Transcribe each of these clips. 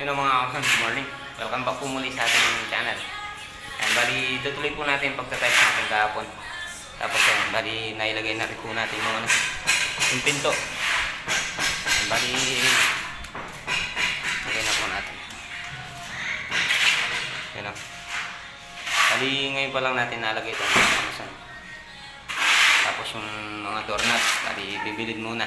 Yun mga kasan, good morning. Welcome back po muli sa ating channel. Ayan, bali, tutuloy po natin yung pagta-type natin kahapon. Tapos ayan, bali, nailagay na rin po natin yung pinto. Ayan, bali, lagay na po natin. Ayan o. Bali, ngayon pa lang natin nalagay ito mga kasan. Tapos yung mga doorknob, bali, bibilid muna.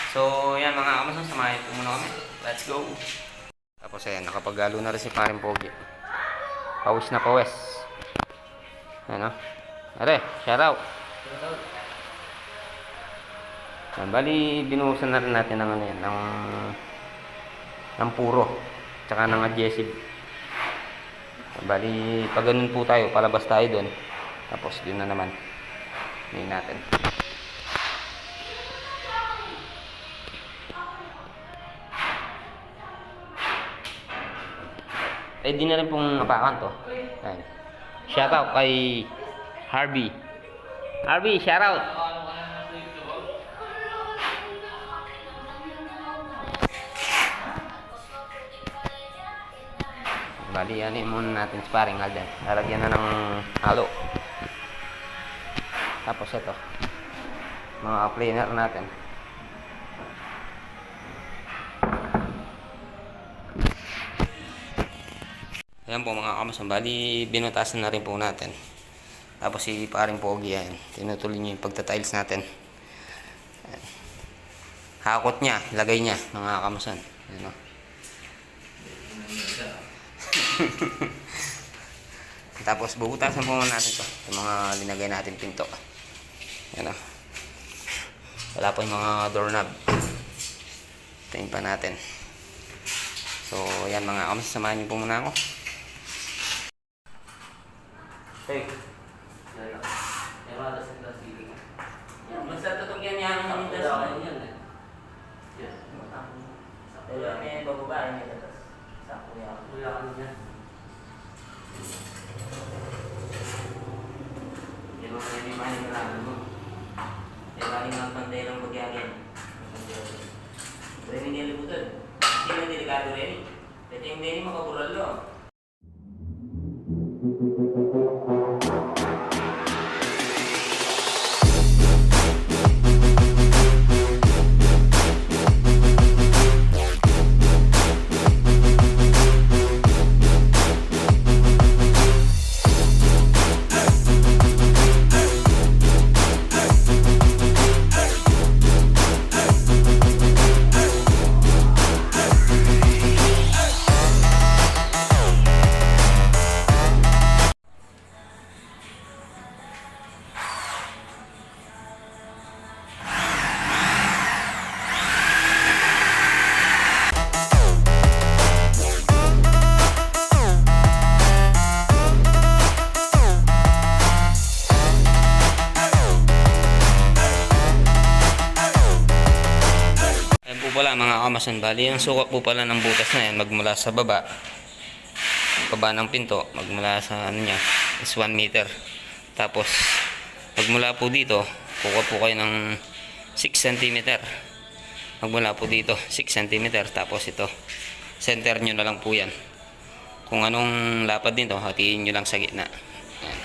So, yan mga kamasan, samahin po muna kami. Let's go! Tapos ayan, nakapagalo na rin si Paring Pogi. Pawis na pawis. Ayan o. Are, shout out. Ayan, bali, binuhusan na rin natin ng ano yan, ng puro. Tsaka ng adhesive. Bali, pag ganun po tayo, palabas tayo doon. Tapos yun na naman. Ngayon natin. Pwede na rin pong apakan to. Ayan. Shoutout kay Harvey. Harvey, shoutout! Bali, ano yung muna natin sparring Alden. Lalagyan na ng halo. Tapos ito. Mga planer natin. Ayan po mga kamasan, bali binutasan na rin po natin. Tapos si Paring Pogi yan, tinutuloy niya yung pagtatiles natin. Ayan. Hakot niya, lagay niya mga kamasan. Ayan o. Tapos bubutasan po muna natin ito, yung mga linagay natin pinto. Ayan o. Wala pa yung mga doorknob. Tingin pa natin. So yan mga kamasan, samahan niyo po muna ako. Hey. Llamada sa plastic. Yan, basta tutugyan niya ang plastic yan eh. Yan. Pero may bababa niya tapos sa kuya. Kuya kan niya. Yan mga yung mga mo. Yan galing ng pantay ng bagyagin. Pero hindi libutan. Sino delikado rin? Pwede yung hindi makaburalo. Wala mga kamasan, bali ang sukat po pala ng butas na yan magmula sa baba ng pinto, magmula sa ano niya is 1 meter. Tapos magmula po dito kuha po kayo ng 6 cm, magmula po dito 6 cm. Tapos ito center nyo na lang po yan, kung anong lapad dito hatiin nyo lang sa gitna. Ayan.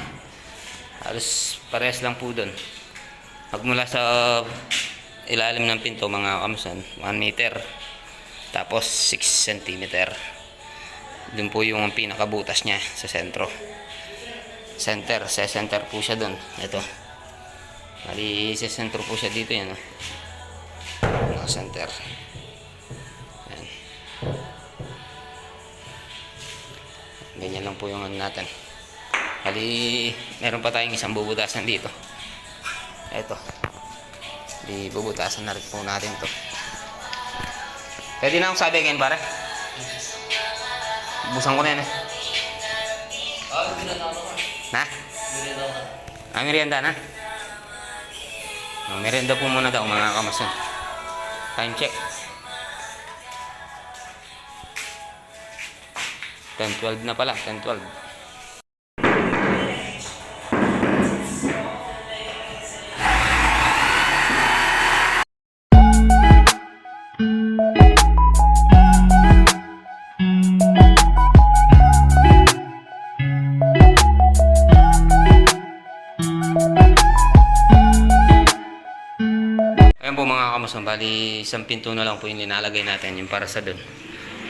Halos parehas lang po dun, magmula sa ilalim ng pinto mga kamasan 1 meter, tapos 6 cm. Dun po yung pinakabutas nya sa sentro. Center, sa center po siya dun. Ito, bali sa sentro po siya dito yan. Center. Ayan. Ganyan lang po yung ano natin. Bali meron pa tayong isang bubutasan dito. Ito, bubutasan na rin po natin to. Pwede na akong sabi again pare. Busan ko na yan eh. Na? Merienda na? Merienda po muna daw mga kamasan. Time check 10:12 na pala. 10:12. mga kamason, bali isang pinto na lang po yung linalagay natin, yung para sa dun.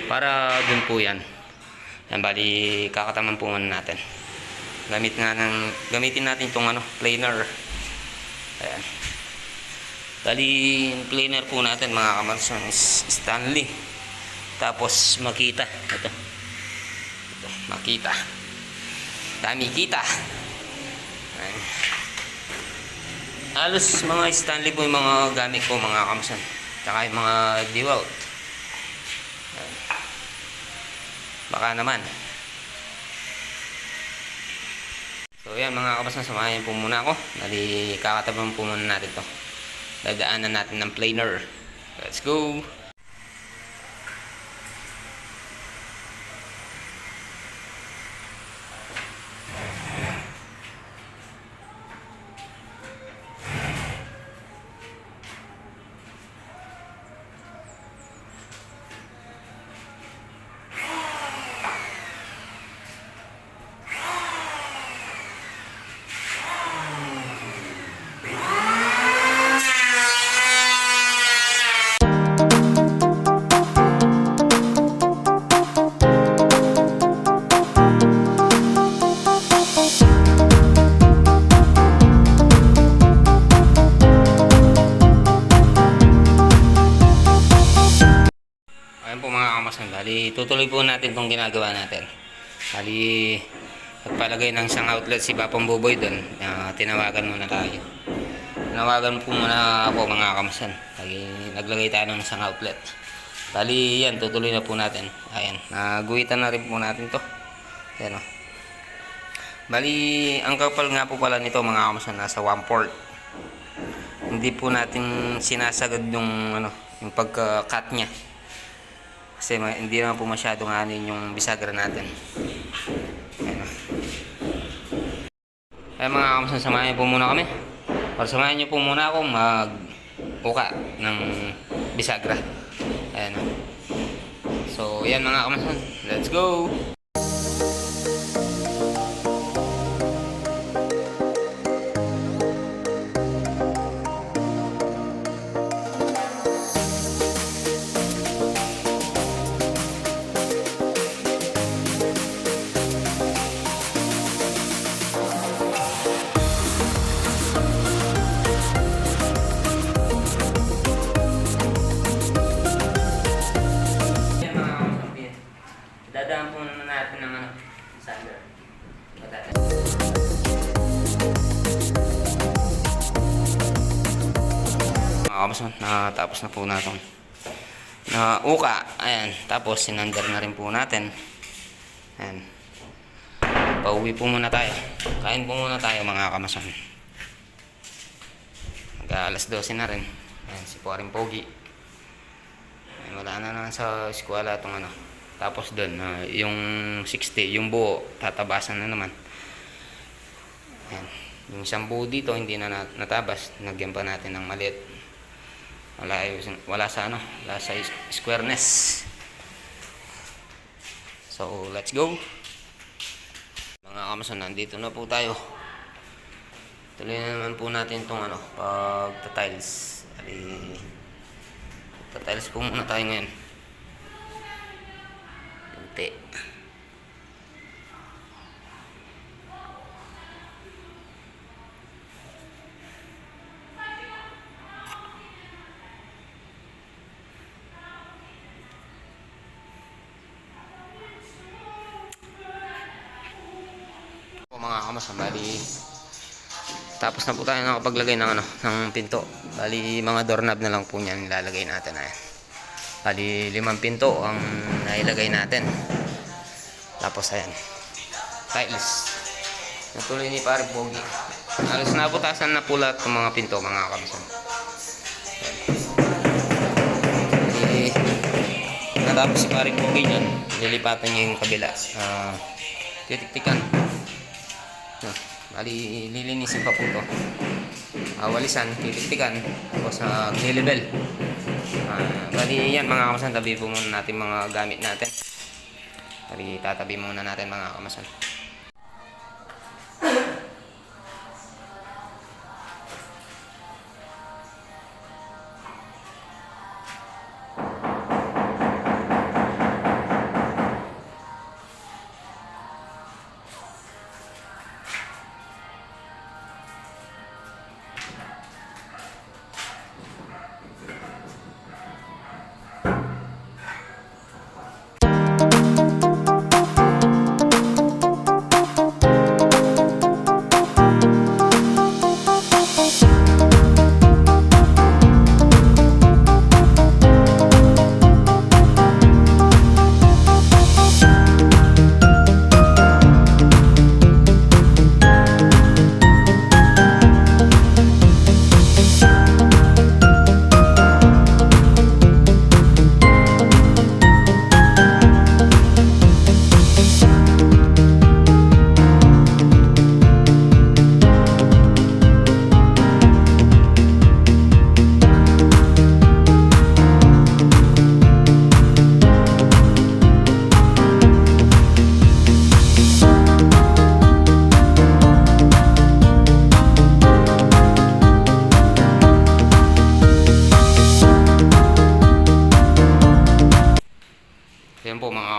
Para dun po yan. Yan, bali kakataman po muna natin. Gamitin natin itong planer. Ayan. Bali, planer po natin mga kamason is Stanley. Tapos Makita. Ito. Makita. Dami kita. Ayan. Halos mga Stanley po yung mga gamit ko mga kamason. Tsaka yung mga DeWalt. Ayan. Baka naman. So yan mga kamason, samahin po muna ako. Bali, kakatabang po muna natin to. Dadaanan natin ng planer. Let's go! Ayan po mga kamason, bali tutuloy po natin itong ginagawa natin. Bali nagpalagay ng isang outlet si Papang Buboy doon. Tinawagan muna tayo. Tinawagan po muna ako mga kamason. Bali naglagay tayo ng isang outlet. Bali yan, tutuloy na po natin. Ayan, naguhitan na rin po natin to. Ayan o. Bali ang kapal nga po pala nito mga kamason, nasa 1/4. Hindi po natin sinasagad yung yung pagka-cut niya. Kasi hindi naman po masyadong yung bisagra natin. Ayan mga kamason, samahin po muna kami. Para samahin nyo po muna ako mag-uka ng bisagra. Ayan. So yan mga kamason, let's go! Dadaan po naman natin ng sander. Mga kamason, natapos na po natin na uka. Ayan, tapos sinander na rin po natin. Ayan. Pauwi po muna tayo. Kain po muna tayo mga kamason. Alas 12 na rin. Ayan, si Puaring Pogi. Ayan, wala na naman sa eskwela itong Tapos doon, yung 60, yung buo, tatabasan na naman. Ayan. Yung isang buo dito, hindi na natabas. Nagyan pa natin ng maliit. Wala sa squareness. So, let's go. Mga kamason, nandito na po tayo. Tuloy na naman po natin itong pag-tiles. Pag-tiles po muna tayo ngayon. Mga kamason, bali tapos na po tayo nakapaglagay ng ng pinto. Bali mga doorknob na lang po niyan nilalagay natin. Ayan. Bali 5 pinto ang nailagay natin. Tapos ayan, tiles. Natuloy ni Pare Pogi. Halos nabutasan na pula itong mga pinto mga kamason. Natapos si Pare Pogi dyan, lilipatan niya yung kabila. Titiktikan. Bali lilinisin pa po ito. Walisan, titiktikan. Tapos nilibel. Bali yan mga kamason, tabi po muna natin mga gamit natin. Bali tatabi muna natin mga kamason.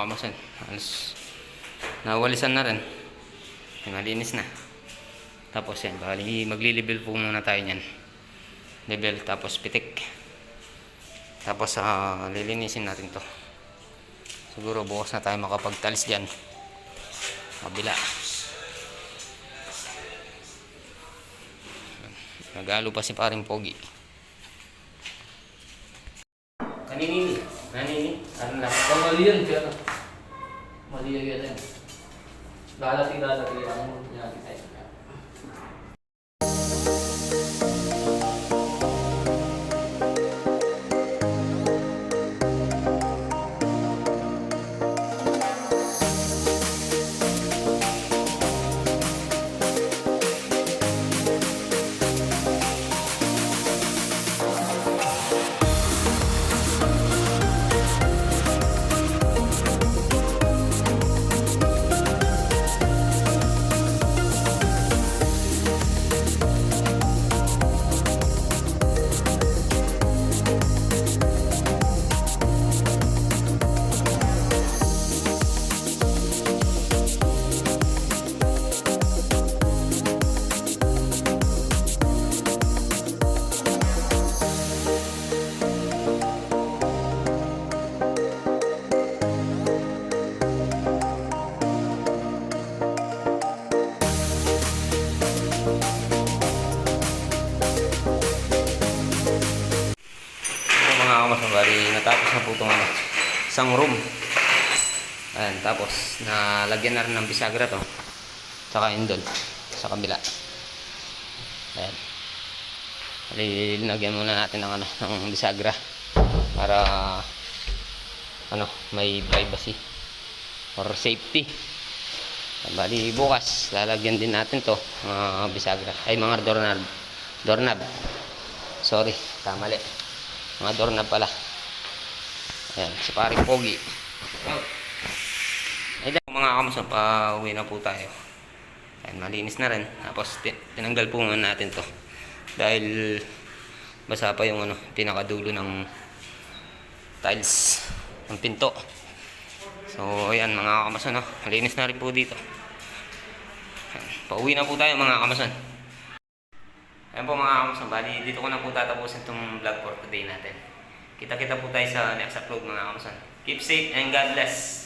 kamasan. Halos nawalisan na rin. Malinis na. Tapos yan, bali magli-level po muna tayo niyan. Level tapos pitik. Tapos lilinisin natin to. Siguro bukas na tayo makapagtalis diyan. Kabila. Nagalo pa si paring Pogi. Kanini? Nanini? Ano na? Mali yan, kaya mali yan. Lalati ang natin tayo. Mga kamasan, bali natapos na po itong isang room. Ayan, tapos nalagyan na rin ng bisagra to, saka indol sa kabila. Ayan, bali linagyan muna natin ng bisagra para may privacy or safety. Bali bukas lalagyan din natin to mga bisagra, ay mga doorknob. Sorry, kamali. Mga doorknob pala. Ayan, si paring Pogi. Ayan mga kamasan, pa-uwi na po tayo. Ayan, malinis na rin. Tapos tinanggal po muna natin to. Dahil basa pa yung pinakadulo ng tiles ng pinto. So ayan mga kamasan, malinis na rin po dito. Ayan, pa-uwi na po tayo mga kamasan. Ayan po mga kamasan, bali dito ko na po tatapusin itong vlog for today natin. Kita-kita po tayo sa next upload mga kamasan. Keep safe and God bless.